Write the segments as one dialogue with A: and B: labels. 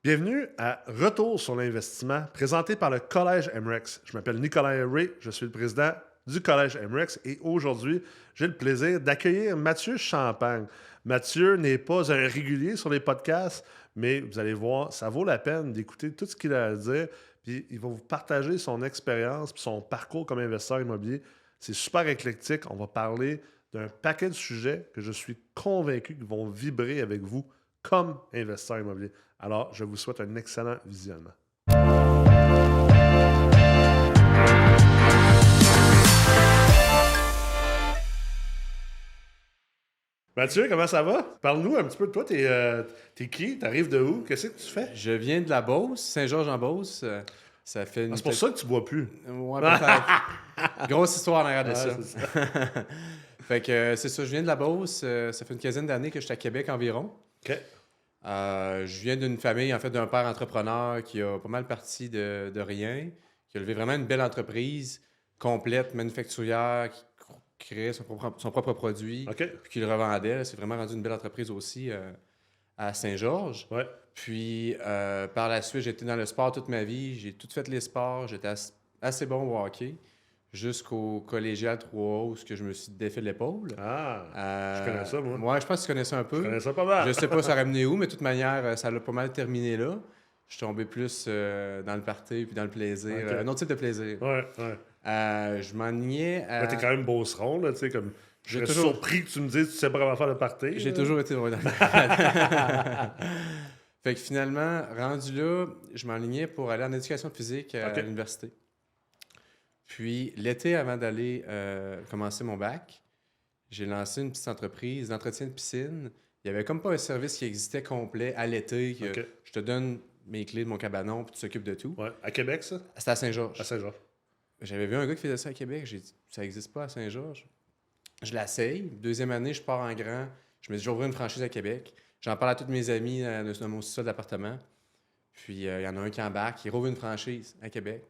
A: Bienvenue à Retour sur l'investissement, présenté par le Collège MREX. Je m'appelle Nicolas Henry, je suis le président du Collège MREX et aujourd'hui, j'ai le plaisir d'accueillir Mathieu Champagne. Mathieu n'est pas un régulier sur les podcasts, mais vous allez voir, ça vaut la peine d'écouter tout ce qu'il a à dire. Puis il va vous partager son expérience et son parcours comme investisseur immobilier. C'est super éclectique. On va parler d'un paquet de sujets que je suis convaincu qu'ils vont vibrer avec vous comme investisseur immobilier. Alors, je vous souhaite un excellent visionnement. Mathieu, comment ça va? Parle-nous un petit peu de toi. T'es qui? T'arrives de où? Qu'est-ce que tu fais?
B: Je viens de la Beauce, Saint-Georges-en-Beauce. Ça fait une...
A: C'est pour ça que tu bois plus.
B: Ouais, peut-être. Grosse histoire en arrière de ça.
A: C'est ça.
B: Fait que c'est ça, je viens de la Beauce. Ça fait une quinzaine d'années que je suis à Québec environ.
A: OK.
B: Je viens d'une famille, en fait, d'un père entrepreneur qui a pas mal parti de rien, qui a levé vraiment une belle entreprise complète, manufacturière, qui créait son propre produit,
A: OK.
B: puis qui le revendait. C'est vraiment rendu une belle entreprise aussi à Saint-Georges.
A: Ouais.
B: Puis, par la suite, j'étais dans le sport toute ma vie. J'ai tout fait les sports. J'étais assez bon au hockey jusqu'au collégial 3A où je me suis défait l'épaule.
A: Ah, je connais ça, moi.
B: Ouais, je pense que tu connais ça un peu.
A: Je connais ça pas mal.
B: Je sais pas ça aurait mené où, mais de toute manière, ça l'a pas mal terminé là. Je suis tombé plus dans le party puis dans le plaisir.
A: Okay.
B: Un autre type de plaisir.
A: Ouais.
B: Je m'enlignais à...
A: T'es quand même beauceron, là, tu sais, comme... Je serais
B: toujours...
A: surpris que tu me dises que tu sais pas comment faire le party.
B: J'ai toujours été dans le Fait que finalement, rendu là, je m'enlignais pour aller en éducation physique à l'université. Puis l'été, avant d'aller commencer mon bac, j'ai lancé une petite entreprise d'entretien de piscine. Il n'y avait comme pas un service qui existait complet à l'été. Je te donne mes clés de mon cabanon puis tu t'occupes de tout.
A: Ouais. À Québec, ça?
B: C'était à Saint-Georges.
A: À Saint-Georges.
B: J'avais vu un gars qui faisait ça à Québec. J'ai dit, ça n'existe pas à Saint-Georges. Je l'essaye. Deuxième année, je pars en grand. Je me dis, j'ouvre une franchise à Québec. J'en parle à tous mes amis dans mon sous-sol d'appartement. Puis, il y en a un qui embarque. Il rouvre une franchise à Québec.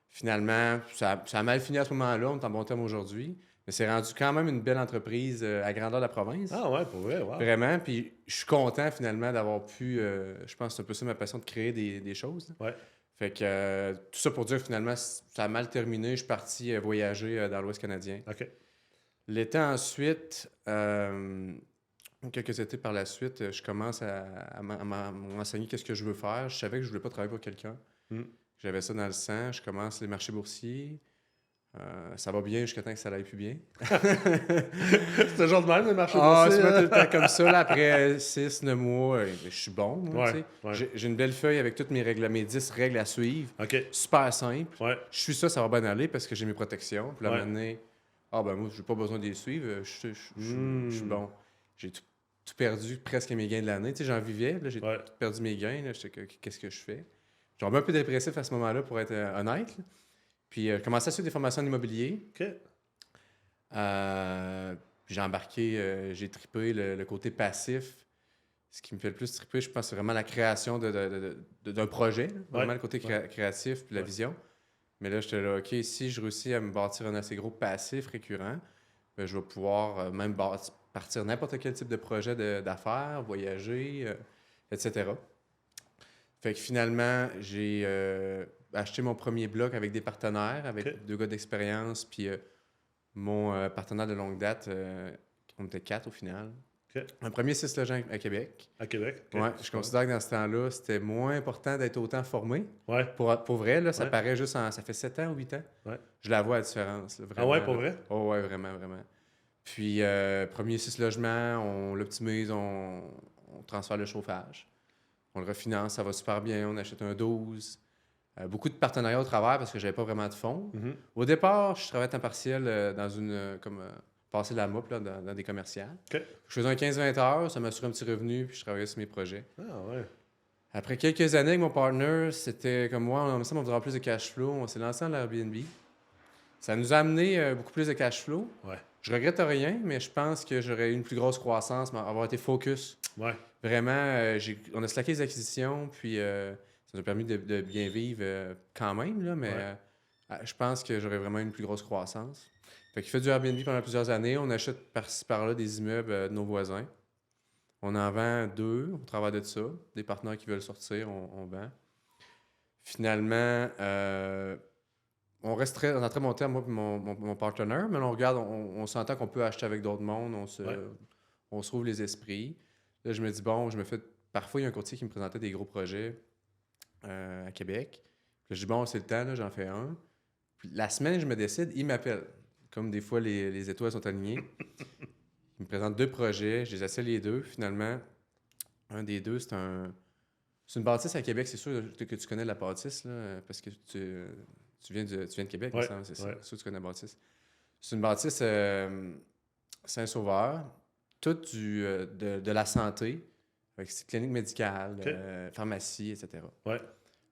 B: Finalement, ça a mal fini à ce moment-là. On est en bon terme aujourd'hui. Mais c'est rendu quand même une belle entreprise à grandeur de la province.
A: Ah ouais, pour vrai, wow.
B: Vraiment. Puis, je suis content finalement d'avoir pu... je pense que c'est un peu ça ma passion de créer des choses.
A: Ouais.
B: Fait que tout ça pour dire finalement, ça a mal terminé. Je suis parti voyager dans l'Ouest canadien.
A: OK.
B: L'été ensuite, quelques étés par la suite, je commence à m'enseigner qu'est-ce que je veux faire. Je savais que je voulais pas travailler pour quelqu'un. J'avais ça dans le sang. Je commence les marchés boursiers. Ça va bien jusqu'à temps que ça n'aille plus bien.
A: C'est toujours de même, les marchés boursiers?
B: C'est pas tout le temps comme ça. Là, après 6-9 mois, je suis bon. Moi,
A: ouais.
B: J'ai une belle feuille avec toutes mes 10 règles à suivre.
A: OK.
B: Super simple.
A: Ouais.
B: Je suis ça va bien aller parce que j'ai mes protections. Puis là,
A: Ouais.
B: maintenant, moi, je n'ai pas besoin de les suivre. Je suis bon. J'ai tout perdu presque mes gains de l'année. Tu sais, j'en vivais. Là, j'ai tout perdu mes gains. Là, qu'est-ce que je fais? J'ai un peu dépressif à ce moment-là, pour être honnête. Là. Puis, j'ai commencé à suivre des formations en immobilier.
A: OK.
B: J'ai embarqué, j'ai trippé le côté passif. Ce qui me fait le plus tripper, je pense, c'est vraiment la création d'un projet. Là. Vraiment le côté créatif puis la vision. Mais là, j'étais là, OK, si je réussis à me bâtir un assez gros passif récurrent, bien, je vais pouvoir même partir n'importe quel type de projet d'affaires, voyager, etc. Fait que finalement, j'ai acheté mon premier bloc avec des partenaires, avec 2 gars d'expérience, puis mon partenaire de longue date, on était 4 au final. Un premier 6 logements à Québec.
A: À Québec?
B: Ouais, je considère que dans ce temps-là, c'était moins important d'être autant formé.
A: Ouais.
B: Pour vrai, là, ça paraît juste ça fait 7 ans ou 8 ans.
A: Ouais.
B: Je la vois la différence. Là, vraiment,
A: ah ouais, pour vrai?
B: Oh ouais, vraiment. Puis, premier 6 logements, on l'optimise, on transfère le chauffage. On le refinance, ça va super bien. On achète un 12. Beaucoup de partenariats au travers parce que j'avais pas vraiment de fonds. Au départ, je travaillais à temps partiel dans une... passer la moupe là, dans des commerciales.
A: OK.
B: Je faisais un 15-20 heures, ça m'assurait un petit revenu, puis je travaillais sur mes projets.
A: Ah ouais.
B: Après quelques années avec mon partner, c'était comme moi, on voudrait avoir plus de cash flow. On s'est lancé dans l'Airbnb. Ça nous a amené beaucoup plus de cash flow.
A: Ouais.
B: Je regrette rien, mais je pense que j'aurais eu une plus grosse croissance, mais avoir été focus.
A: Ouais.
B: Vraiment, on a slacké les acquisitions, puis ça nous a permis de bien vivre quand même, là, mais je pense que j'aurais vraiment eu une plus grosse croissance. Fait qu'il fait du Airbnb pendant plusieurs années. On achète par-ci par-là des immeubles de nos voisins. On en vend 2 au travers de ça. Des partenaires qui veulent sortir, on vend. Finalement, on est en très bon terme, moi et mon partenaire, mais là, on regarde, on s'entend qu'on peut acheter avec d'autres mondes,
A: Ouais.
B: on se rouvre les esprits. Là, je me dis, bon, parfois, il y a un courtier qui me présentait des gros projets à Québec. Puis là, je dis, bon, c'est le temps, là, j'en fais un. Puis la semaine, je me décide, il m'appelle. Comme des fois, les étoiles sont alignées. Il me présente 2 projets, je les essaie les 2. Finalement, un des 2, c'est une bâtisse à Québec. C'est sûr que tu connais la bâtisse, là, parce que tu viens de Québec, il me
A: Ouais.
B: semble, c'est ça.
A: Ouais.
B: C'est sûr que tu connais la bâtisse. C'est une bâtisse Saint-Sauveur, toute de la santé, avec clinique médicale,
A: OK.
B: pharmacie, etc.
A: Ouais.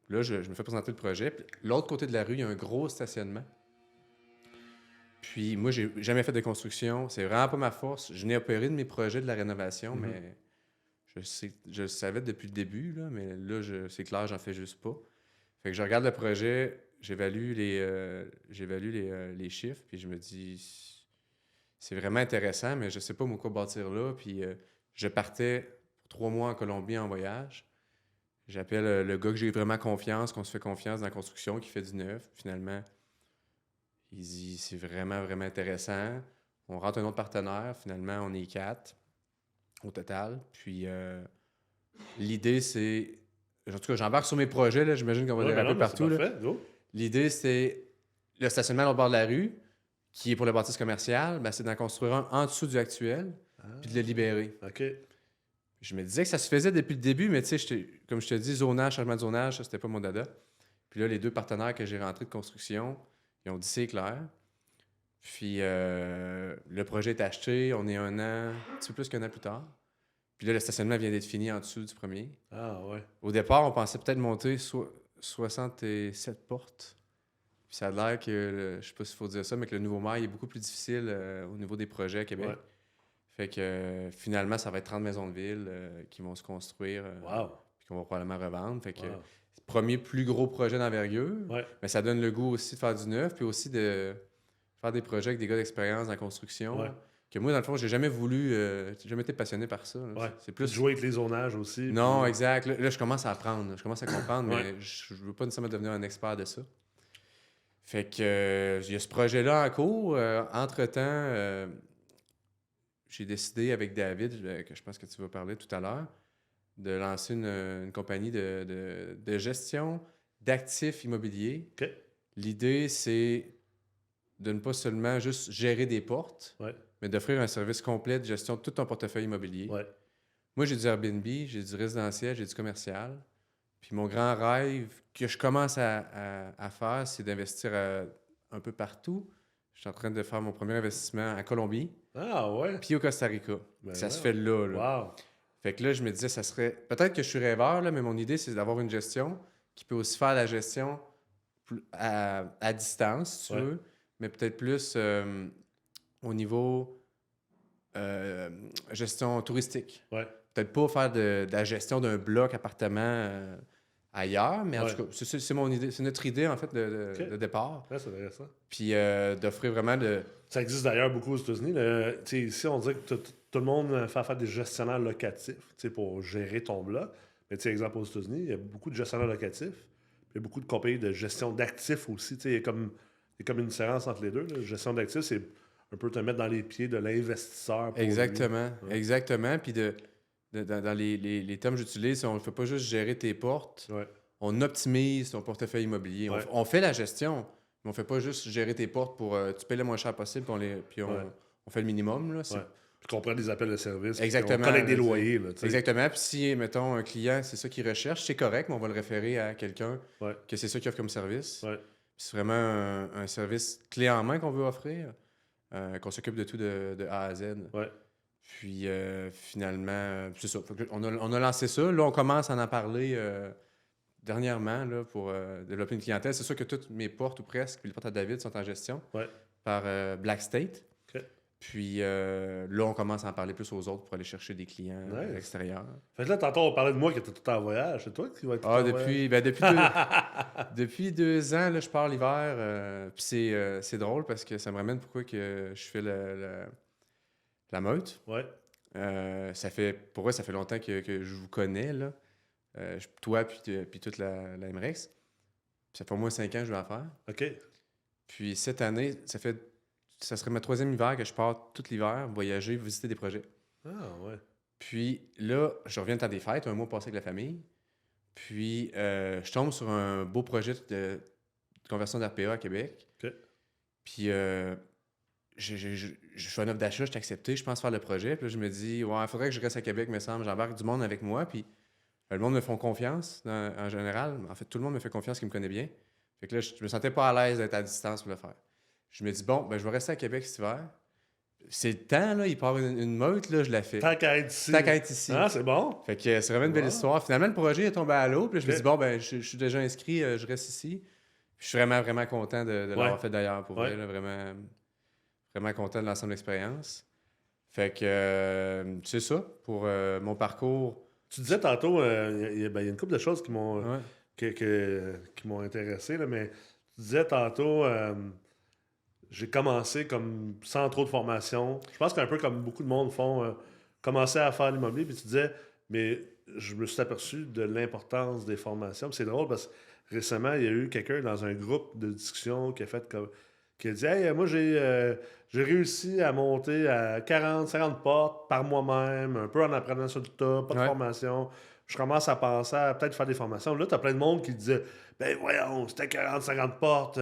B: Là, je me fais présenter le projet. Puis l'autre côté de la rue, il y a un gros stationnement. Puis moi, j'ai jamais fait de construction. C'est vraiment pas ma force. Je n'ai opéré de mes projets de la rénovation, mais je le savais depuis le début, là, mais là, c'est clair, j'en fais juste pas. Fait que je regarde le projet, j'évalue les chiffres, puis je me dis, c'est vraiment intéressant, mais je sais pas moi quoi bâtir là. Puis je partais pour 3 mois en Colombie en voyage. J'appelle le gars que j'ai vraiment confiance, qu'on se fait confiance dans la construction, qui fait du neuf. Finalement, il dit, c'est vraiment, vraiment intéressant. On rentre un autre partenaire. Finalement, on est 4 au total. Puis l'idée, c'est... En tout cas, j'embarque sur mes projets, là. J'imagine qu'on va
A: Ouais, ben non,
B: déraper
A: mais c'est
B: partout, là.
A: parfait. Go.
B: L'idée, c'est le stationnement au bord de la rue, qui est pour le bâtisse commercial, ben, c'est d'en construire un en dessous du actuel, puis de le libérer.
A: OK.
B: Je me disais que ça se faisait depuis le début, mais tu sais, comme je te dis, zonage, changement de zonage, ça, c'était pas mon dada. Puis là, les 2 partenaires que j'ai rentrés de construction, ils ont dit c'est clair. Puis le projet est acheté, on est un petit peu plus qu'un an plus tard. Puis là, le stationnement vient d'être fini en dessous du premier.
A: Ah, ouais.
B: Au départ, on pensait peut-être monter 67 portes. Puis ça a l'air que, je sais pas s'il faut dire ça, mais que le nouveau maire est beaucoup plus difficile au niveau des projets à Québec.
A: Ouais.
B: Fait que finalement, ça va être 30 maisons de ville qui vont se construire,
A: Wow.
B: puis qu'on va probablement revendre. Fait que
A: Wow.
B: premier plus gros projet d'envergure,
A: Ouais.
B: mais ça donne le goût aussi de faire du neuf, puis aussi de faire des projets avec des gars d'expérience dans la construction.
A: Ouais.
B: Que moi, dans le fond, j'ai jamais voulu, j'ai jamais été passionné par ça. Là.
A: Ouais.
B: C'est plus.
A: Jouer avec les zonages aussi.
B: Non,
A: puis-
B: exact. Là, je commence à apprendre. Je commence à comprendre,
A: Ouais.
B: mais je veux pas nécessairement devenir un expert de ça. Fait que il y a ce projet-là en cours. Entre-temps, j'ai décidé avec David, que je pense que tu vas parler tout à l'heure, de lancer une compagnie de gestion d'actifs immobiliers.
A: OK.
B: L'idée, c'est de ne pas seulement juste gérer des portes,
A: Ouais.
B: mais d'offrir un service complet de gestion de tout ton portefeuille immobilier.
A: Ouais.
B: Moi, j'ai du Airbnb, j'ai du résidentiel, j'ai du commercial. Puis mon grand rêve que je commence à faire, c'est d'investir un peu partout. Je suis en train de faire mon premier investissement en Colombie,
A: Ah, ouais.
B: puis au Costa Rica.
A: Ben
B: Ça se
A: ouais.
B: fait là.
A: Wow.
B: Fait que là, je me disais, ça serait... Peut-être que je suis rêveur, là, mais mon idée, c'est d'avoir une gestion qui peut aussi faire la gestion à distance, si tu
A: Ouais.
B: veux, mais peut-être plus au niveau gestion touristique.
A: Ouais.
B: Peut-être pas faire de la gestion d'un bloc appartement ailleurs, mais en
A: Ouais.
B: tout cas, c'est mon idée, c'est notre idée, en fait,
A: OK.
B: de départ.
A: Ouais, c'est intéressant.
B: Puis d'offrir vraiment de...
A: Ça existe d'ailleurs beaucoup aux États-Unis. Tu sais, ici, on dirait que tout le monde fait affaire des gestionnaires locatifs, tu sais, pour gérer ton bloc. Mais tu sais, exemple, aux États-Unis, il y a beaucoup de gestionnaires locatifs. Puis il y a beaucoup de compagnies de gestion d'actifs aussi. Tu sais, il y a comme une différence entre les deux. Là. Gestion d'actifs, c'est un peu te mettre dans les pieds de l'investisseur. pour lui.
B: Exactement,
A: Ouais.
B: exactement. Puis dans les termes que j'utilise, on ne fait pas juste gérer tes portes,
A: Ouais.
B: on optimise ton portefeuille immobilier.
A: Ouais.
B: On fait la gestion, mais on ne fait pas juste gérer tes portes pour... tu payes le moins cher possible, puis
A: Ouais.
B: on fait le minimum. Là,
A: Ouais. Puis qu'on prend des appels de service. puis
B: Exactement.
A: On collecte des
B: là,
A: loyers. Là, tu sais.
B: Exactement. Puis si, mettons, un client, c'est ça qu'il recherche, c'est correct, mais on va le référer à quelqu'un
A: Ouais.
B: que c'est ça qu'il offre comme service.
A: Ouais.
B: Puis c'est vraiment un service clé en main qu'on veut offrir, qu'on s'occupe de tout de A à Z.
A: Ouais.
B: Puis finalement, c'est ça. Fait que on a lancé ça. Là, on commence à en parler dernièrement là, pour développer une clientèle. C'est sûr que toutes mes portes, ou presque, puis les portes à David sont en gestion
A: Ouais.
B: par Black State.
A: OK.
B: Puis là, on commence à en parler plus aux autres pour aller chercher des clients à
A: Nice.
B: l'extérieur.
A: Fait que là, tantôt, on parlait de moi qui était tout le temps en voyage. C'est toi qui vas être tout le temps en voyage?
B: Depuis 2 ans, là, je pars l'hiver. Puis c'est drôle parce que ça me ramène pourquoi que je fais la meute.
A: Ouais.
B: Pour vrai, ça fait longtemps que je vous connais, là. Toi, puis toute la MREX. Ça fait au moins 5 ans que je vais en faire.
A: OK.
B: Puis cette année, ça serait ma 3e hiver que je pars tout l'hiver, voyager, visiter des projets.
A: Ah, ouais.
B: Puis là, je reviens de temps des fêtes, un mois passé avec la famille. Puis je tombe sur un beau projet de conversion d'RPA à Québec.
A: OK.
B: Puis je fais une offre d'achat, je t'ai accepté, je pense faire le projet. Puis là, je me dis, ouais, il faudrait que je reste à Québec, me semble. J'embarque du monde avec moi. Puis le monde me font confiance en général. En fait, tout le monde me fait confiance, qui me connaît bien. Fait que là, je me sentais pas à l'aise d'être à distance pour le faire. Je me dis, bon, ben, je vais rester à Québec cet hiver. C'est le temps, là, il part une meute, là, je la fais.
A: Tant qu'à être ici.
B: Tant qu'à être ici.
A: Ah, c'est bon.
B: Fait que c'est vraiment une belle histoire. Finalement, le projet est tombé à l'eau. Puis là, je me
A: Ok.
B: dis, bon, ben, je suis déjà inscrit, je reste ici. Puis je suis vraiment, vraiment content de l'avoir fait d'ailleurs, pour vrai, là, vraiment, vraiment content de l'ensemble de l'expérience. Fait que c'est ça, pour mon parcours.
A: Tu disais tantôt, il y a une couple de choses qui m'ont
B: Ouais.
A: qui m'ont intéressé, là, mais tu disais tantôt, j'ai commencé comme sans trop de formation. Je pense qu'un peu comme beaucoup de monde font, commencer à faire l'immobilier, puis tu disais, mais je me suis aperçu de l'importance des formations. Puis c'est drôle parce que récemment, il y a eu quelqu'un dans un groupe de discussion qui a fait comme qui a dit hey, moi j'ai réussi à monter à 40-50 portes par moi-même, un peu en apprenant sur le tas, pas de formation. Je commence à penser à peut-être faire des formations. Là, tu as plein de monde qui disait ben voyons, c'était 40-50 portes,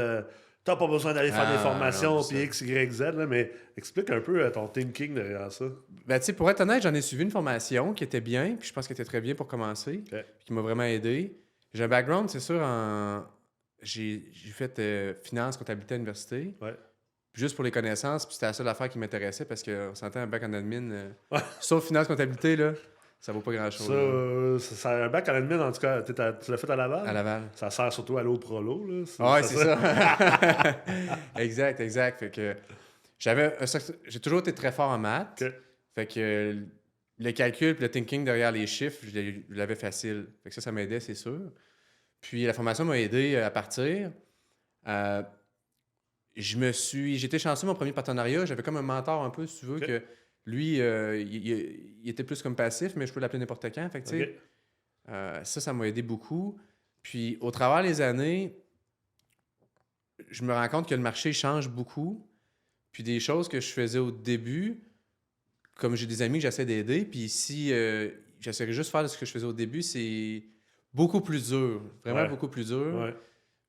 A: t'as pas besoin d'aller faire des formations, puis X, Y, Z, là, mais explique un peu ton thinking derrière ça.
B: Ben, tu sais, pour être honnête, j'en ai suivi une formation qui était bien, puis je pense qu'elle était très bien pour commencer, puis qui m'a vraiment aidé. J'ai un background, c'est sûr, j'ai fait finance, comptabilité à l'université.
A: Ouais.
B: Juste pour les connaissances, puis c'était la seule affaire qui m'intéressait parce qu'on s'entend un bac en admin. Sauf finance, comptabilité, là, ça vaut pas grand-chose.
A: Ça, un bac en admin, en tout cas, tu l'as fait à Laval?
B: À Laval.
A: Ça sert surtout à l'eau prolo, là.
B: Ouais, c'est ça. Exact. Fait que j'ai toujours été très fort en maths.
A: Okay.
B: Fait que le calcul et le thinking derrière les chiffres, je l'avais facile. Fait que ça m'aidait, c'est sûr. Puis la formation m'a aidé à partir. J'étais chanceux, mon premier partenariat. J'avais comme un mentor un peu, si tu veux, que lui, il était plus comme passif, mais je peux l'appeler n'importe quand. Fait que, tu sais, ça m'a aidé beaucoup. Puis au travers des années, je me rends compte que le marché change beaucoup. Puis des choses que je faisais au début, comme j'ai des amis que j'essaie d'aider, puis si j'essaierais juste de faire ce que je faisais au début, c'est beaucoup plus dur. Vraiment beaucoup plus dur.
A: Ouais.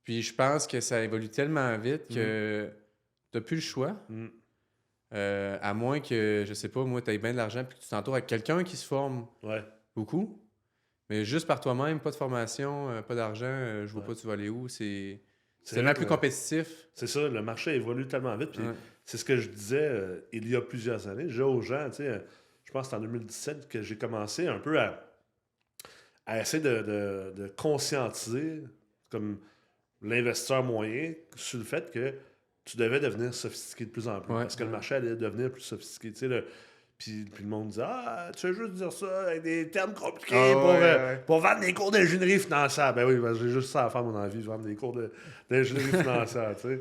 B: Puis je pense que ça évolue tellement vite que tu n'as plus le choix. À moins que, je sais pas, moi, tu aies bien de l'argent puis que tu t'entoures avec quelqu'un qui se forme beaucoup. Mais juste par toi-même, pas de formation, pas d'argent, je vois pas tu vas aller où. C'est tellement plus compétitif.
A: C'est ça, le marché évolue tellement vite. Puis c'est ce que je disais il y a plusieurs années. Je disais aux gens, tu sais, je pense que c'est en 2017 que j'ai commencé un peu à essayer de conscientiser comme l'investisseur moyen sur le fait que tu devais devenir sophistiqué de plus en plus. Parce que le marché allait devenir plus sophistiqué. Tu sais, puis le monde disait ah, tu veux juste dire ça avec des termes compliqués pour vendre des cours d'ingénierie financière. Ben oui, j'ai juste ça à faire mon envie, vendre des cours d'ingénierie financière. Tu sais.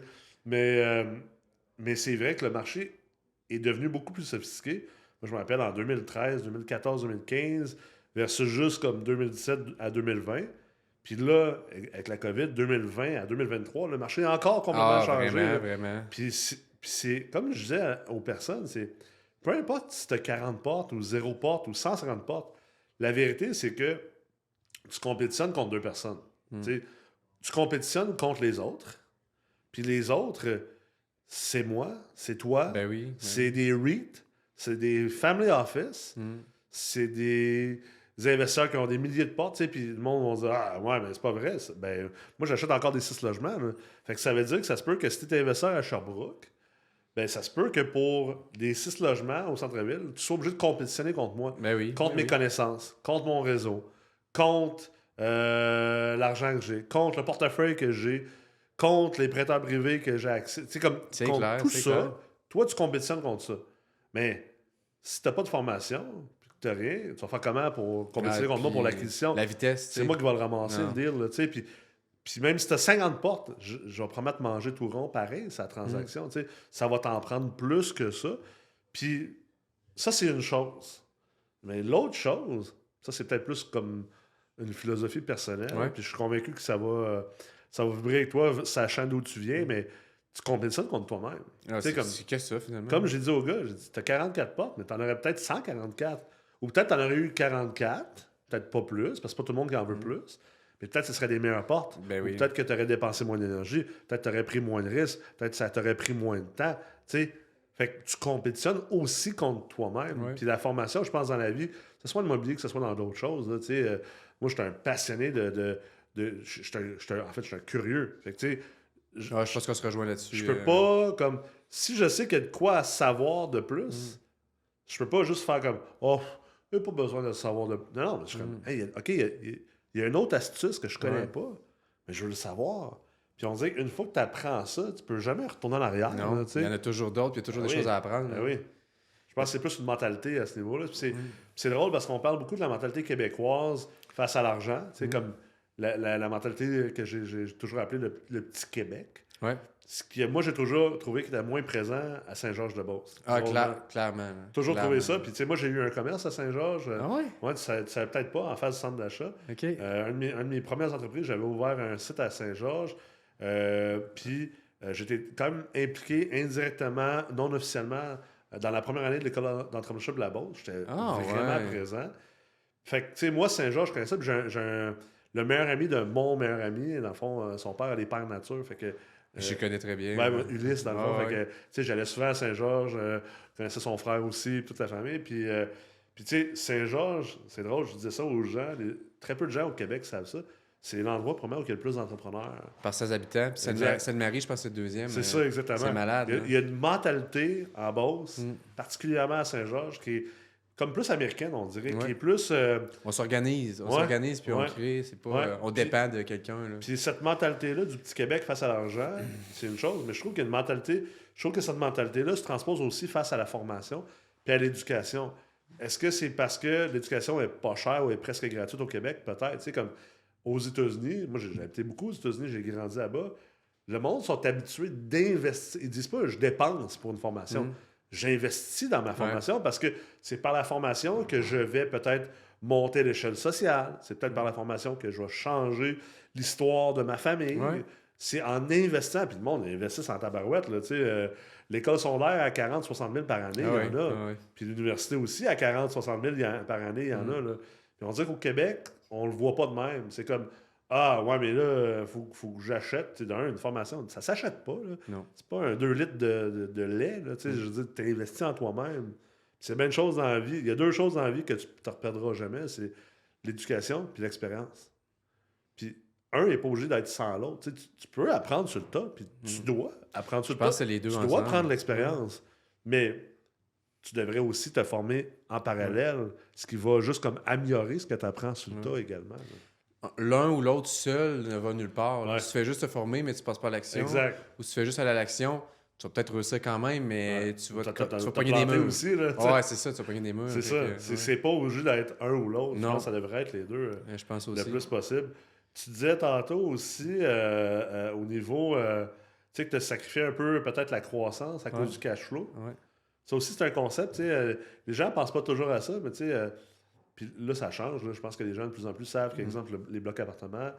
A: Mais c'est vrai que le marché est devenu beaucoup plus sophistiqué. Moi, je me rappelle en 2013, 2014, 2015, versus juste comme 2017 à 2020. Puis là, avec la COVID, 2020 à 2023, le marché a encore complètement changé.
B: Vraiment.
A: Puis c'est, comme je disais aux personnes, c'est peu importe si tu as 40 portes ou 0 portes ou 150 portes, la vérité, c'est que tu compétitionnes contre 2 personnes. Tu compétitionnes contre les autres. Puis les autres, c'est moi, c'est toi, c'est des REIT, c'est des family office, c'est des investisseurs qui ont des milliers de portes, tu sais, puis le monde va dire ah ouais, mais c'est pas vrai. Ben, moi, j'achète encore des 6 logements. Là. Fait que ça veut dire que ça se peut que si tu es investisseur à Sherbrooke, ben ça se peut que pour des 6 logements au centre-ville, tu sois obligé de compétitionner contre moi, contre mes connaissances, contre mon réseau, contre l'argent que j'ai, contre le portefeuille que j'ai, contre les prêteurs privés que j'ai accès. Tu sais, comme contre
B: clair,
A: tout ça,
B: clair.
A: toi, tu compétitionnes contre ça. Mais si tu n'as pas de formation, tu n'as rien, tu vas faire comment pour compétitionner contre moi pour l'acquisition?
B: La vitesse.
A: C'est moi qui vais le ramasser, le deal. Là, puis même si tu as 50 portes, je vais probablement te manger tout rond pareil, sa transaction. Ça va t'en prendre plus que ça. Puis ça, c'est une chose. Mais l'autre chose, ça, c'est peut-être plus comme une philosophie personnelle,
B: Ouais.
A: puis je suis convaincu que ça va vibrer avec toi, sachant d'où tu viens, mais tu compétitionnes contre toi-même.
B: Ah,
A: Tu sais,
B: c'est qu'est-ce que ça, finalement?
A: comme j'ai dit au gars, j'ai dit, t'as 44 portes, mais t'en aurais peut-être 144. Ou peut-être t'en aurais eu 44, peut-être pas plus, parce que c'est pas tout le monde qui en veut plus. Mais peut-être que ce serait des meilleures portes.
B: Ben
A: Ou
B: oui.
A: peut-être que tu aurais dépensé moins d'énergie. Peut-être que tu aurais pris moins de risques. Peut-être que ça t'aurait pris moins de temps. Tu sais, fait que tu compétitionnes aussi contre toi-même.
B: Ouais.
A: Puis la formation, je pense, dans la vie, que ce soit dans l'immobilier, que ce soit dans d'autres choses. Là, tu sais, moi, je suis un passionné en fait, je suis un curieux. Fait que, tu sais, je,
B: Ah, je pense qu'on se rejoint là-dessus.
A: je peux pas, comme, si je sais qu'il y a de quoi à savoir de
B: Mm.
A: plus, je peux pas juste faire comme, oh, il n'y a pas besoin de savoir de. Non, non, mais je suis comme, hey, OK, il y a une autre astuce que je connais
B: Ouais.
A: pas, mais je veux le savoir. Puis on dirait qu'une fois que tu apprends ça, tu peux jamais retourner en arrière.
B: Non,
A: là, tu sais.
B: il y en a toujours d'autres, puis il y a toujours
A: Ben
B: des
A: oui.
B: choses à apprendre.
A: Ben
B: là.
A: oui. Je pense que c'est plus une mentalité à ce niveau-là. Puis c'est drôle parce qu'on parle beaucoup de la mentalité québécoise face à l'argent. Tu sais, comme la mentalité que j'ai toujours appelée le petit Québec.
B: Ouais.
A: Moi, j'ai toujours trouvé qu'il était moins présent à Saint-Georges-de-Beauce.
B: Ah,
A: Drôlement.
B: clairement.
A: Toujours
B: Clairement.
A: trouvé ça. Puis, tu sais, moi, j'ai eu un commerce à Saint-Georges.
B: Ah ouais?
A: Ouais, tu savais peut-être pas, en face du centre d'achat.
B: OK.
A: Un de mes premières entreprises, j'avais ouvert un site à Saint-Georges. Puis, j'étais quand même impliqué indirectement, non officiellement, dans la première année de l'école d'entrepreneurship de la Beauce. J'étais
B: Ah,
A: vraiment
B: ouais.
A: présent. Fait que, tu sais, moi, Saint-Georges, je connais ça. Puis, le meilleur ami de mon meilleur ami. Dans le fond, son père a des pères nature. Fait que.
B: Je connais très bien.
A: Ouais, Ulysse, dans le fond.
B: Ah,
A: Fait que, tu sais, j'allais souvent à Saint-Georges, je connaissais son frère aussi, toute la famille. Puis tu sais, Saint-Georges, c'est drôle, je disais ça aux gens, très peu de gens au Québec savent ça. C'est l'endroit, premier, où il y a le plus d'entrepreneurs.
B: Par 16 habitants. Puis
A: Exact.
B: Sainte-Marie, je pense que c'est le deuxième.
A: C'est ça, exactement.
B: C'est malade.
A: Il y a,
B: là.
A: il y a une mentalité en Beauce, particulièrement à Saint-Georges, qui est comme plus américaine, on dirait, qui
B: Ouais.
A: est plus.
B: On s'organise. On
A: Ouais,
B: s'organise, puis on
A: ouais,
B: crée. C'est pas,
A: ouais.
B: on dépend de quelqu'un. Là.
A: Puis cette mentalité-là du petit Québec face à l'argent, c'est une chose, mais je trouve qu'il y a une mentalité. Je trouve que cette mentalité-là se transpose aussi face à la formation puis à l'éducation. Est-ce que c'est parce que l'éducation est pas chère ou est presque gratuite au Québec? Peut-être. Tu sais, comme aux États-Unis, moi j'ai habité beaucoup aux États-Unis, j'ai grandi là-bas. Le monde sont habitués d'investir. Ils disent pas je dépense pour une formation. J'investis dans ma formation parce que c'est par la formation que je vais peut-être monter l'échelle sociale. C'est peut-être par la formation que je vais changer l'histoire de ma famille.
B: Ouais.
A: C'est en investissant, puis le monde investit en tabarouette. Là, tu sais, l'école secondaire à 40-60 000 par année,
B: Ah
A: il y en a.
B: ouais.
A: Puis l'université aussi à 40-60 000 par année, il y en a. Là. Puis on dirait qu'au Québec, on le voit pas de même. C'est comme, ah ouais, mais là, faut que j'achète. Tu sais, une formation, ça s'achète pas. Là.
B: Non.
A: C'est pas un 2 litres de lait. Là, tu sais, je veux dire, tu investis en toi-même. Puis c'est bien une chose dans la vie. Il y a deux choses dans la vie que tu ne reperdras jamais. C'est l'éducation puis l'expérience. Puis un n'est pas obligé d'être sans l'autre. Tu sais, tu peux apprendre sur le tas, puis tu dois apprendre sur
B: Je
A: le tas.
B: pense que c'est les deux
A: Tu
B: ensemble.
A: dois prendre l'expérience. Mais tu devrais aussi te former en parallèle, ce qui va juste comme améliorer ce que tu apprends sur le tas également. Là.
B: L'un ou l'autre seul ne va nulle part.
A: Ouais.
B: Tu fais juste te former, mais tu passes pas à l'action.
A: Exact.
B: Ou tu fais juste aller à l'action, tu vas peut-être réussir quand même, mais tu vas,
A: T'as
B: tu vas pogner des
A: planté
B: murs.
A: aussi, là, tu sais.
B: Ouais, c'est ça, tu vas pogner des murs.
A: C'est
B: Fait
A: ça.
B: que,
A: C'est pas obligé d'être un ou l'autre. Je
B: Non.
A: pense que ça devrait être les deux
B: je pense
A: le
B: aussi.
A: plus possible. Tu disais tantôt aussi au niveau, tu sais, que tu as sacrifié un peu peut-être la croissance à cause du cash flow.
B: Ouais.
A: Ça aussi, c'est un concept. Tu sais, les gens ne pensent pas toujours à ça, mais tu sais, puis là, ça change. Là. Je pense que les gens de plus en plus savent qu'exemple, les blocs appartements,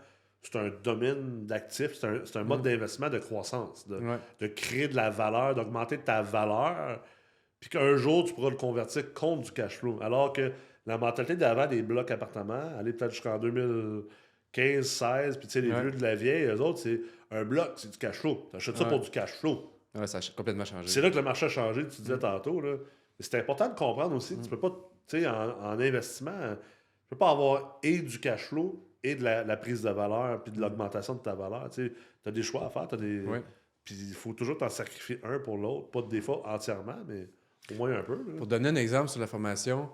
A: c'est un domaine d'actifs, c'est un mode d'investissement de croissance, de créer de la valeur, d'augmenter ta valeur, puis qu'un jour, tu pourras le convertir contre du cash flow. Alors que la mentalité d'avant des blocs appartements, aller peut-être jusqu'en 2015, 16, puis tu sais, les vieux de la vieille, eux autres, c'est un bloc, c'est du cash flow. Tu achètes ça pour du cash flow.
B: Ouais, ça a complètement changé.
A: C'est là que le marché a changé, tu disais tantôt. Là. C'est important de comprendre aussi. Tu peux pas, tu sais, en investissement, tu peux pas avoir et du cash flow et de la prise de valeur puis de l'augmentation de ta valeur. Tu as des choix à faire. Puis il faut toujours t'en sacrifier un pour l'autre. Pas des fois entièrement, mais au moins un peu. Là.
B: Pour donner un exemple sur la formation,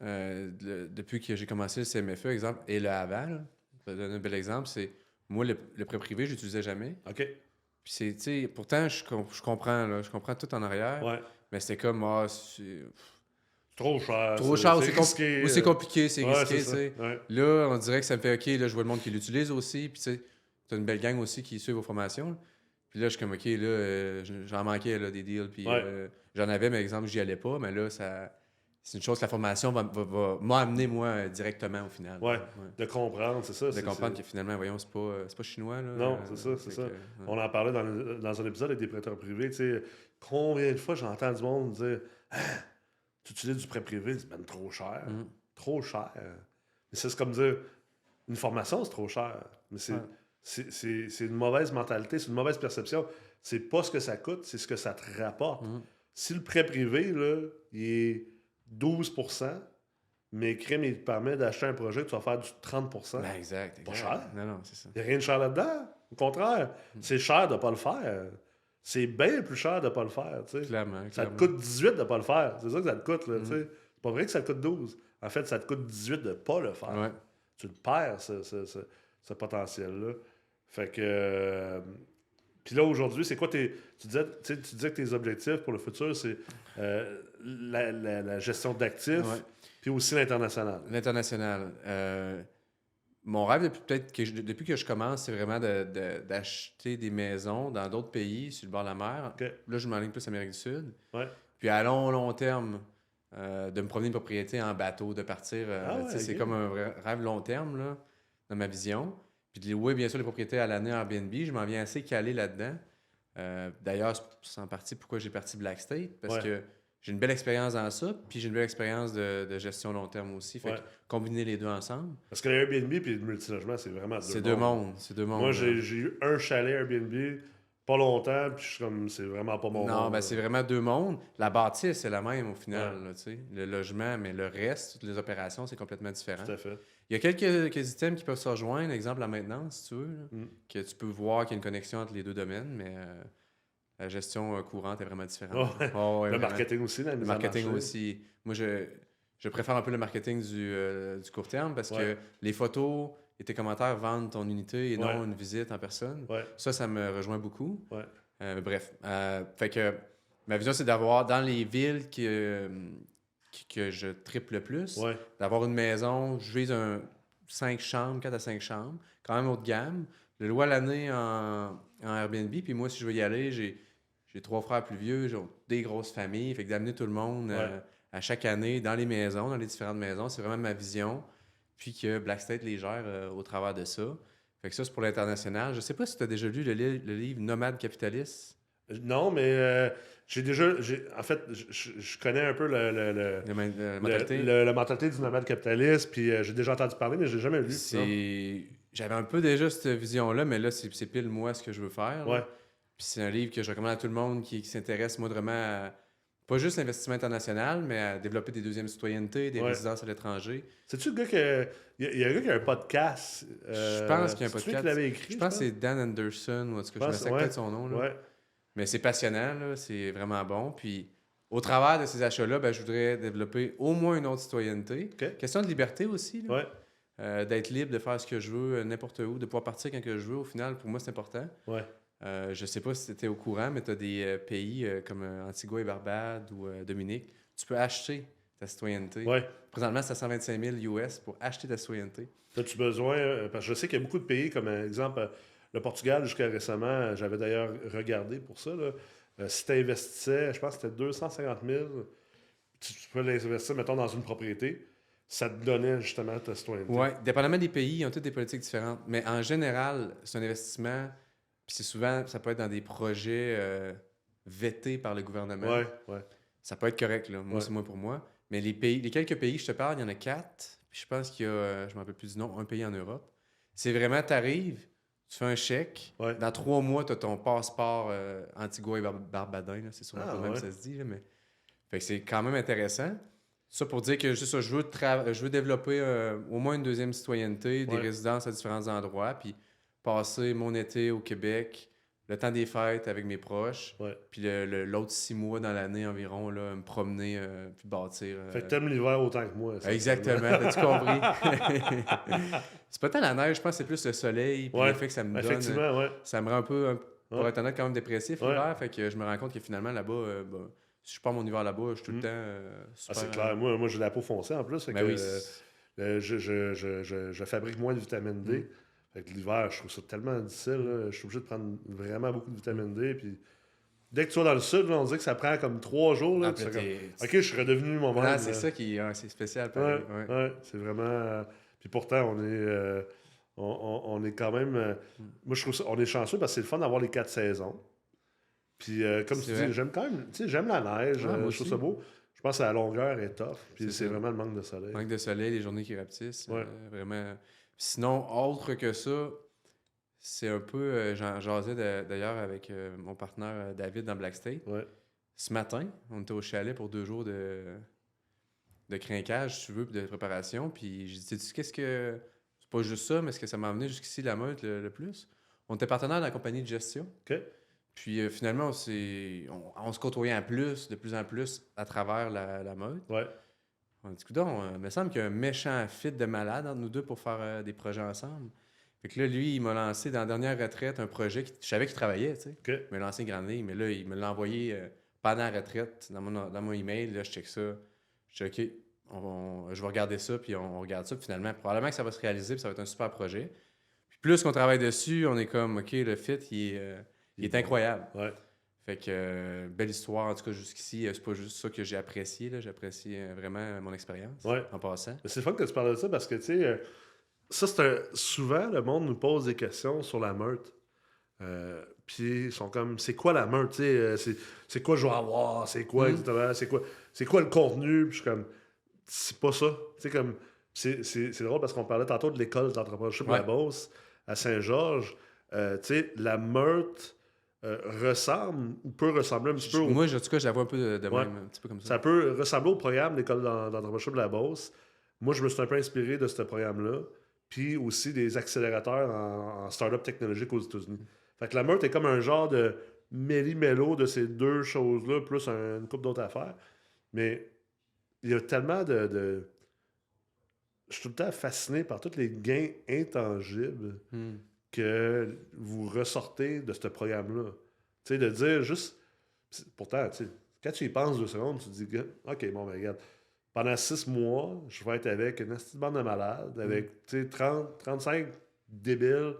B: depuis que j'ai commencé le CMFE, exemple, et le avant, là, je vais donner un bel exemple, c'est moi, le prêt privé, je l'utilisais jamais.
A: OK.
B: Puis c'est, tu sais, pourtant, je comprends, là, je comprends tout en arrière.
A: Ouais.
B: Mais c'était comme, c'est
A: Trop cher.
B: trop cher,
A: c'est risqué.
B: ou c'est compliqué, c'est
A: Ouais,
B: risqué,
A: c'est
B: tu
A: ça.
B: sais.
A: Ouais.
B: Là, on dirait que ça me fait OK, là, je vois le monde qui l'utilise aussi. Puis, tu sais, t'as une belle gang aussi qui suit vos formations. Puis là, je suis comme OK, là, j'en manquais là, des deals. Puis
A: Ouais.
B: j'en avais, mais exemple, j'y allais pas. Mais là, ça. c'est une chose que la formation m'a amené, moi, directement au final.
A: Ouais, de comprendre, c'est ça.
B: De comprendre que finalement, voyons, c'est pas chinois. Là,
A: non, c'est ça. On en parlait dans un épisode avec des prêteurs privés. Tu sais, combien de fois j'entends du monde dire ah, tu utilises du prêt privé, c'est même trop cher. Trop cher. Mais c'est comme dire une formation, c'est trop cher. Mais c'est une mauvaise mentalité, c'est une mauvaise perception. C'est pas ce que ça coûte, c'est ce que ça te rapporte. Si le prêt privé, là, il est 12%, mais crème, il te permet d'acheter un projet que tu vas faire du 30%.
B: Ben exact.
A: Pas cher.
B: Non, c'est ça.
A: Il n'y a rien de cher là-dedans. Au contraire, c'est cher de ne pas le faire. C'est bien plus cher de ne pas le faire. T'sais.
B: Clairement.
A: Ça te coûte 18 de ne pas le faire. C'est ça que ça te coûte. C'est pas vrai que ça te coûte 12. En fait, ça te coûte 18 de ne pas le faire.
B: Ouais.
A: Tu le perds, ce potentiel-là. Fait que... Puis là, aujourd'hui, c'est quoi tu disais que tes objectifs pour le futur, c'est la gestion d'actifs, puis aussi l'international.
B: L'international. Mon rêve, depuis que je commence, c'est vraiment d'acheter des maisons dans d'autres pays, sur le bord de la mer.
A: Okay.
B: Là, je m'enligne plus Amérique du Sud.
A: Ouais.
B: Puis à long terme, de me promener une propriété en bateau, de partir. C'est comme un vrai rêve long terme, là, dans ma vision. Puis de louer, bien sûr, les propriétés à l'année en Airbnb. Je m'en viens assez calé là-dedans. D'ailleurs, c'est en partie pourquoi j'ai parti Black State, parce que j'ai une belle expérience dans ça, puis j'ai une belle expérience de gestion long terme aussi. Fait que combiner les deux ensemble.
A: Parce que l'Airbnb et le multilogement, c'est vraiment
B: deux mondes. C'est deux mondes.
A: Moi, j'ai eu un chalet Airbnb pas longtemps, puis je suis comme, c'est vraiment pas mon monde.
B: Non, ben c'est vraiment deux mondes. La bâtisse, c'est la même au final. Là, le logement, mais le reste, toutes les opérations, c'est complètement différent.
A: Tout à fait.
B: Il y a quelques items qui peuvent se rejoindre. Exemple, la maintenance, si tu veux, là, que tu peux voir qu'il y a une connexion entre les deux domaines, mais la gestion courante est vraiment différente.
A: Le
B: vraiment.
A: marketing aussi, la mise
B: Le marketing aussi. Moi, je préfère un peu le marketing du court terme parce que les photos et tes commentaires vendent ton unité et non une visite en personne. Ça me rejoint beaucoup. Bref. Fait que ma vision, c'est d'avoir dans les villes que je triple le plus, d'avoir une maison, je vise 5 chambres, 4 à 5 chambres, quand même haut de gamme. Le louer à l'année en Airbnb, puis moi, si je veux y aller, j'ai 3 frères plus vieux, j'ai des grosses familles, fait que d'amener tout le monde à chaque année dans les maisons, dans les différentes maisons, c'est vraiment ma vision. Puis que Black State les gère au travers de ça. Fait que ça, c'est pour l'international. Je sais pas si tu as déjà lu le livre Nomade capitaliste.
A: Non, mais en fait, je connais un peu la mentalité du nomade capitaliste, puis j'ai déjà entendu parler, mais je l'ai jamais lu.
B: J'avais un peu déjà cette vision-là, mais là, c'est pile moi ce que je veux faire. Puis c'est un livre que je recommande à tout le monde qui s'intéresse moindrement à pas juste l'investissement international, mais à développer des deuxièmes citoyennetés, des résidences à l'étranger.
A: C'est-tu le gars que... Il y a un gars qui a un podcast.
B: Je pense qu'il y a un podcast.
A: Qui l'avait écrit,
B: je pense que c'est Dan Anderson, ou en tout cas, je me sais peut-être son nom. Là. Mais c'est passionnant, là, c'est vraiment bon. Puis au travers de ces achats-là, ben, je voudrais développer au moins une autre citoyenneté. Question de liberté aussi. Là. D'être libre de faire ce que je veux, n'importe où, de pouvoir partir quand que je veux. Au final, pour moi, c'est important. Je sais pas si tu étais au courant, mais tu as des pays comme Antigua et Barbade ou Dominique. Tu peux acheter ta citoyenneté. Présentement, c'est à 125 000 US pour acheter ta citoyenneté.
A: As-tu besoin... parce que je sais qu'il y a beaucoup de pays, comme exemple le Portugal, jusqu'à récemment, j'avais d'ailleurs regardé pour ça. Là, si tu investissais, je pense que c'était 250 000, tu peux l'investir, mettons, dans une propriété. Ça te donnait justement ta citoyenneté.
B: Oui, dépendamment des pays, ils ont toutes des politiques différentes. Mais en général, c'est un investissement... Puis c'est souvent, ça peut être dans des projets vettés par le gouvernement. Ça peut être correct, là. Moi, c'est moi pour moi. Mais les quelques pays que je te parle, il y en a 4. Puis je pense qu'il y a, je ne me rappelle plus du nom, un pays en Europe. C'est vraiment, tu arrives, tu fais un chèque. Dans 3 mois, tu as ton passeport Antigua et Barbadin. C'est sûrement pas même ça se dit. Là, mais... Fait que c'est quand même intéressant. Ça pour dire que ça, je veux développer au moins une deuxième citoyenneté, des résidences à différents endroits. Puis passer mon été au Québec, le temps des fêtes avec mes proches, puis l'autre 6 mois dans l'année environ, là, me promener, puis bâtir.
A: Fait que t'aimes l'hiver autant que moi.
B: Exactement, t'as-tu compris? C'est pas tant la neige, je pense que c'est plus le soleil, puis l'effet que ça me donne.
A: Effectivement,
B: ça me rend un peu, pour être honnête, quand même dépressif l'hiver, fait que je me rends compte que finalement, là-bas, si je pars mon hiver là-bas, je suis tout le temps super...
A: c'est clair, moi j'ai la peau foncée en plus, fait que je fabrique moins de vitamine D. Fait que l'hiver, je trouve ça tellement difficile. Là. Je suis obligé de prendre vraiment beaucoup de vitamine D. Puis dès que tu vas dans le sud, là, on dit que ça prend comme 3 jours. Là,
B: Ah,
A: tu
B: puis là,
A: fais comme, OK, je suis redevenu moi-même.
B: Ah, c'est
A: Là.
B: ça qui c'est spécial,
A: Ouais,
B: pareil. Ouais.
A: ouais, c'est vraiment. Puis pourtant, on est quand même.
B: Mm.
A: Moi, je trouve ça. On est chanceux parce que c'est le fun d'avoir les 4 saisons. Puis, comme tu
B: C'est
A: dis,
B: vrai.
A: j'aime quand même. Tu sais, j'aime la neige.
B: Ah, moi
A: Je trouve
B: aussi.
A: ça beau. Je pense que la longueur est tough. Puis,
B: C'est
A: c'est
B: ça.
A: vraiment le manque de soleil.
B: Manque de soleil, les journées qui rapetissent.
A: Ouais.
B: Vraiment. Sinon, autre que ça, c'est un peu. J'en jasais d'ailleurs avec mon partenaire David dans Black State.
A: Ouais.
B: Ce matin, on était au chalet pour 2 jours de crinquage, si tu veux, puis de préparation. Puis j'ai dit, sais-tu qu'est-ce que. C'est pas juste ça, mais ce que ça m'a amené jusqu'ici, la meute, le plus. On était partenaire dans la compagnie de gestion.
A: OK.
B: Puis finalement, on se côtoyait de plus en plus à travers la meute.
A: Ouais.
B: On a dit, coudonc, il me semble qu'il y a un méchant fit de malade entre nous deux pour faire des projets ensemble. Fait que là, lui, il m'a lancé dans la dernière retraite un projet, je savais qu'il travaillait, tu sais.
A: OK.
B: Il m'a lancé une grande ligne, mais là, il me l'a envoyé pendant la retraite dans mon email. Là, je check ça. Je dis, OK, je vais regarder ça, puis on regarde ça. Puis finalement, probablement que ça va se réaliser, puis ça va être un super projet. Puis plus qu'on travaille dessus, on est comme, OK, le fit, il est incroyable.
A: Ouais.
B: Fait que, belle histoire, en tout cas, jusqu'ici. C'est pas juste ça que j'ai apprécié, là. J'apprécie vraiment mon expérience,
A: Ouais.
B: en passant.
A: Mais c'est le fun que tu parles de ça parce que, tu sais, ça, souvent, le monde nous pose des questions sur la meute. Puis ils sont comme, c'est quoi la meute, tu sais, c'est quoi je vais avoir, c'est quoi exactement, c'est quoi le contenu, puis je suis comme, c'est pas ça, tu sais, comme, c'est drôle parce qu'on parlait tantôt de l'école d'entrepreneurship de la
B: Ouais.
A: Beauce à Saint-Georges, tu sais, la meute ressemble, ou peut ressembler un petit peu
B: Moi, en tout cas, je la vois un peu de
A: Ouais.
B: même, un petit peu comme ça.
A: ça peut ressembler au programme de l'école d'entrepreneurship de la Beauce. Moi, je me suis un peu inspiré de ce programme-là, puis aussi des accélérateurs en start-up technologique aux États-Unis. Fait que la meute est comme un genre de méli-mélo de ces deux choses-là, plus une couple d'autres affaires. Mais il y a tellement de. Je suis tout le temps fasciné par tous les gains intangibles
B: Hmm.
A: que vous ressortez de ce programme-là. Tu sais, de dire juste. Pourtant, tu sais, quand tu y penses 2 secondes, tu te dis, OK, bon, ben regarde, pendant 6 mois, je vais être avec une petite bande de malades, avec, tu sais, 30, 35 débiles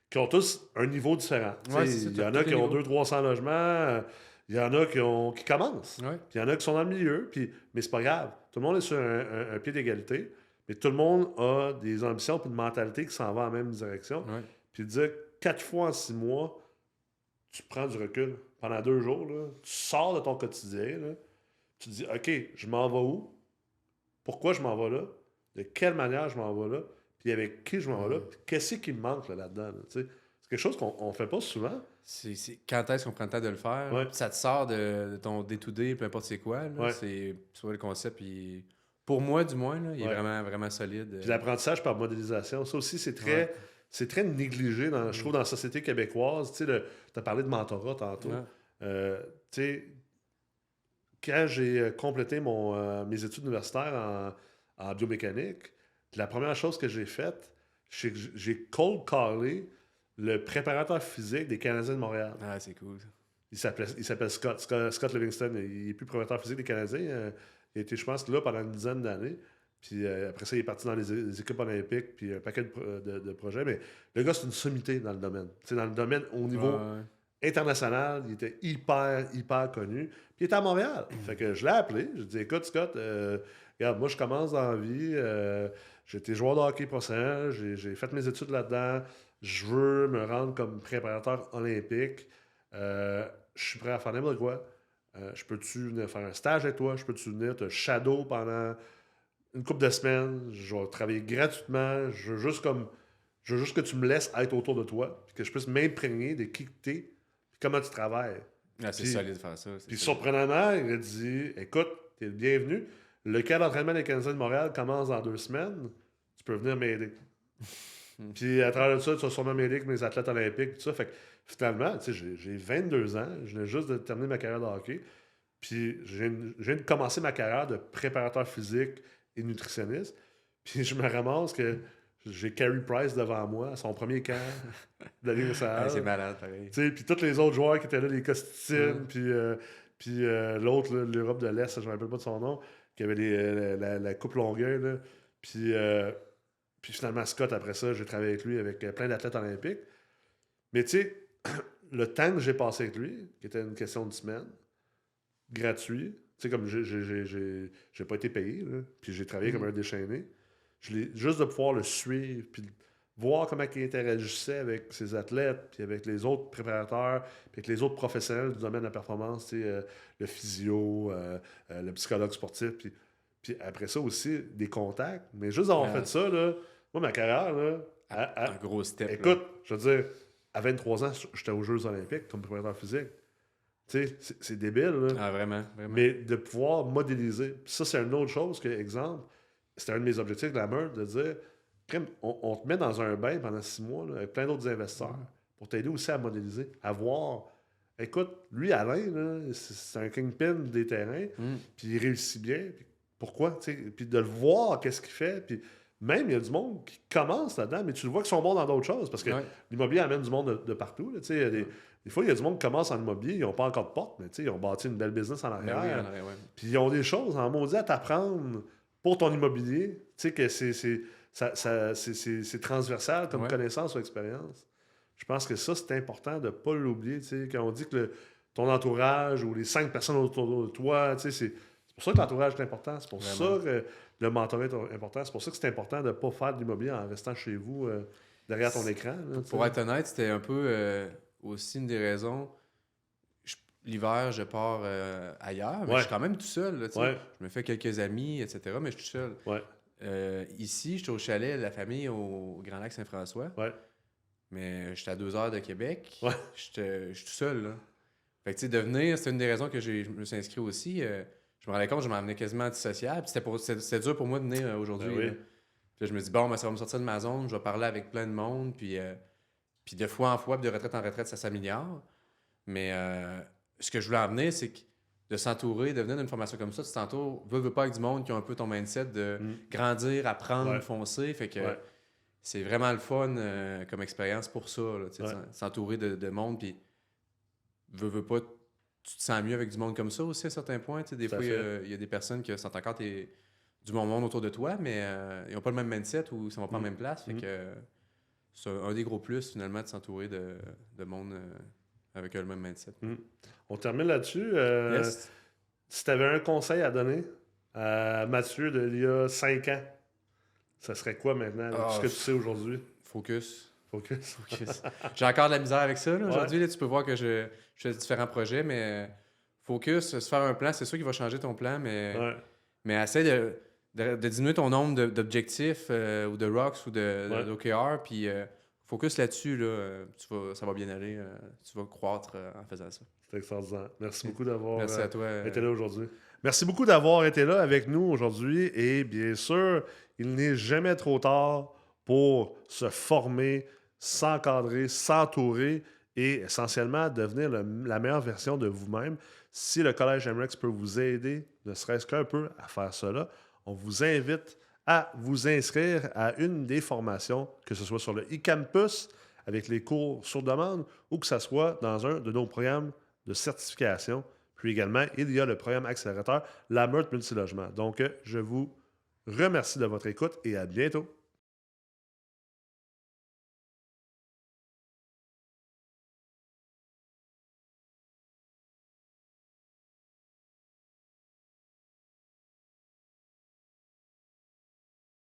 A: qui ont tous un niveau différent. Tu
B: Ouais,
A: sais,
B: c'est ça,
A: il y
B: t'as
A: en
B: tous
A: a
B: les
A: qui ont
B: niveaux.
A: 200-300 logements, il y en a qui commencent,
B: Ouais.
A: puis il y en a qui sont dans le milieu, mais c'est pas grave. Tout le monde est sur un pied d'égalité, mais tout le monde a des ambitions et une mentalité qui s'en va en la même direction.
B: Ouais.
A: Puis dire 4 fois en 6 mois, tu prends du recul. Pendant 2 jours, là, tu sors de ton quotidien, là, tu te dis, OK, je m'en vais où? Pourquoi je m'en vais là? De quelle manière je m'en vais là? Puis avec qui je m'en vais là? Puis qu'est-ce qui me manque là-dedans? Là, tu sais? C'est quelque chose qu'on ne fait pas souvent.
B: Quand est-ce qu'on prend le temps de le faire?
A: Ouais.
B: Ça te sort de ton day-to-day, peu importe c'est quoi. Là.
A: Ouais.
B: C'est le concept. Pour moi, du moins, là, il est
A: Ouais.
B: vraiment, vraiment solide.
A: Puis l'apprentissage par modélisation, ça aussi,
B: Ouais.
A: c'est très négligé, je trouve, dans la société québécoise. Tu sais, as parlé de mentorat tantôt.
B: Ouais.
A: Tu sais, quand j'ai complété mes études universitaires en biomécanique, la première chose que j'ai faite, c'est que j'ai cold callé le préparateur physique des Canadiens de Montréal.
B: Ah, c'est cool.
A: Il s'appelle Scott Livingston. Il est plus préparateur physique des Canadiens. Il a été, je pense, là pendant une dizaine d'années. Puis après ça, il est parti dans les équipes olympiques, puis un paquet de projets. Mais le gars, c'est une sommité dans le domaine. C'est dans le domaine au niveau international, il était hyper connu. Puis il était à Montréal. Fait que je l'ai appelé. Je lui ai dit, écoute, Scott, regarde, moi, je commence dans la vie. J'ai été joueur de hockey professionnel. J'ai fait mes études là-dedans. Je veux me rendre comme préparateur olympique. Je suis prêt à faire n'importe quoi. Je peux-tu venir faire un stage avec toi? Je peux-tu venir te shadow pendant une couple de semaines? Je vais travailler gratuitement. Je veux juste que tu me laisses être autour de toi. Puis que je puisse m'imprégner de qui tu es. Comment tu travailles.
B: Ah, c'est
A: Puis-
B: solide de faire ça.
A: Puis surprenamment, il a dit, écoute, t'es le bienvenu. Le camp d'entraînement des Canadiens de Montréal commence dans 2 semaines. Tu peux venir m'aider. Puis à travers ça, tu vas sûrement m'aider avec mes athlètes olympiques, tout ça. Fait que finalement, tu sais, j'ai 22 ans. Je viens juste de terminer ma carrière de hockey. Puis je viens de commencer ma carrière de préparateur physique et nutritionniste. Puis je me ramasse que j'ai Carey Price devant moi à son premier camp de la Ligue nationale.
B: Ah, c'est malade, pareil.
A: Tu sais, puis tous les autres joueurs qui étaient là, les Costitines, puis l'autre, là, l'Europe de l'Est, je ne me rappelle pas de son nom, qui avait la Coupe Longueuil. Là. Puis finalement, Scott, après ça, j'ai travaillé avec lui avec plein d'athlètes olympiques. Mais tu sais, le temps que j'ai passé avec lui, qui était une question de semaine, gratuit, tu sais, comme j'ai pas été payé, là, puis j'ai travaillé comme un déchaîné, juste de pouvoir le suivre, puis voir comment il interagissait avec ses athlètes, puis avec les autres préparateurs, puis avec les autres professionnels du domaine de la performance, tu sais, le physio, le psychologue sportif, puis après ça aussi, des contacts. Mais juste d'avoir fait ça, là, moi, ma carrière, là,
B: Un gros step.
A: écoute, je veux dire, à 23 ans, j'étais aux Jeux olympiques comme préparateur physique. Tu sais, c'est débile, là.
B: Ah, vraiment, vraiment.
A: Mais de pouvoir modéliser. Puis ça, c'est une autre chose que, exemple, c'était un de mes objectifs de la Meurthe, de dire, crème, on te met dans un bain pendant 6 mois là, avec plein d'autres investisseurs pour t'aider aussi à modéliser, à voir. Écoute, lui, Alain, là, c'est un kingpin des terrains, puis il réussit bien. Puis pourquoi? Tu sais, puis de le voir, qu'est-ce qu'il fait. Puis même, il y a du monde qui commence là-dedans, mais tu le vois qu'ils sont bons dans d'autres choses, parce que l'immobilier amène du monde de partout. Là, tu sais, il y a des fois, il y a du monde qui commence en immobilier, ils n'ont pas encore de porte, mais ils ont bâti une belle business en arrière. Puis ils ont des choses en maudit à t'apprendre pour ton immobilier, tu sais, que c'est transversal comme connaissance ou expérience. Je pense que ça, c'est important de ne pas l'oublier. Tu sais, quand on dit que ton entourage ou les 5 personnes autour de toi, tu sais, c'est pour ça que l'entourage est important. C'est pour ça que le mentorat est important. C'est pour ça que c'est important de ne pas faire de l'immobilier en restant chez vous derrière ton écran. Là,
B: pour être honnête, c'était un peu aussi une des raisons. L'hiver, je pars ailleurs, mais je suis quand même tout seul. Là, je me fais quelques amis, etc., mais je suis tout seul. Ici, je suis au chalet de la famille au Grand Lac Saint-François. Mais j'étais à 2 heures de Québec. Je suis tout seul. Là. Fait que, tu sais, de venir, c'est une des raisons que je me suis inscrit aussi. Je me rendais compte que je m'en venais quasiment antisocial. Puis c'était dur pour moi de venir aujourd'hui. Puis je me dis, bon, ben, ça va me sortir de ma zone. Je vais parler avec plein de monde. Puis de fois en fois, puis de retraite en retraite, ça s'améliore. Mais ce que je voulais en venir, c'est de s'entourer, de venir d'une formation comme ça, tu t'entoures, veux pas avec du monde qui ont un peu ton mindset de grandir, apprendre, foncer. Fait que c'est vraiment le fun comme expérience pour ça, là, s'entourer de monde, puis veux pas, tu te sens mieux avec du monde comme ça aussi à certains points. Des fois, il y a des personnes qui sentent encore du bon monde autour de toi, mais ils n'ont pas le même mindset ou ils ne sont pas en même place. Fait que c'est un des gros plus, finalement, de s'entourer de monde avec le même mindset.
A: On termine là-dessus. Si tu avais un conseil à donner à Mathieu d'il y a 5 ans, ça serait quoi maintenant, ce que tu sais aujourd'hui?
B: Focus. J'ai encore de la misère avec ça. Aujourd'hui, là, tu peux voir que je fais différents projets, mais focus, se faire un plan, c'est sûr qu'il va changer ton plan, mais essaie de diminuer ton nombre d'objectifs ou de rocks ou d'OKR, puis focus là-dessus, là, ça va bien aller. Tu vas croître en faisant ça.
A: C'est extraordinaire. Merci beaucoup d'avoir
B: Merci à toi,
A: été là aujourd'hui. Merci beaucoup d'avoir été là avec nous aujourd'hui. Et bien sûr, il n'est jamais trop tard pour se former, s'encadrer, s'entourer et essentiellement devenir la meilleure version de vous-même. Si le Collège MREX peut vous aider, ne serait-ce qu'un peu, à faire cela, on vous invite à vous inscrire à une des formations, que ce soit sur le e-campus avec les cours sur demande ou que ce soit dans un de nos programmes de certification. Puis également, il y a le programme accélérateur, la Meurthe Multilogement. Donc, je vous remercie de votre écoute et à bientôt.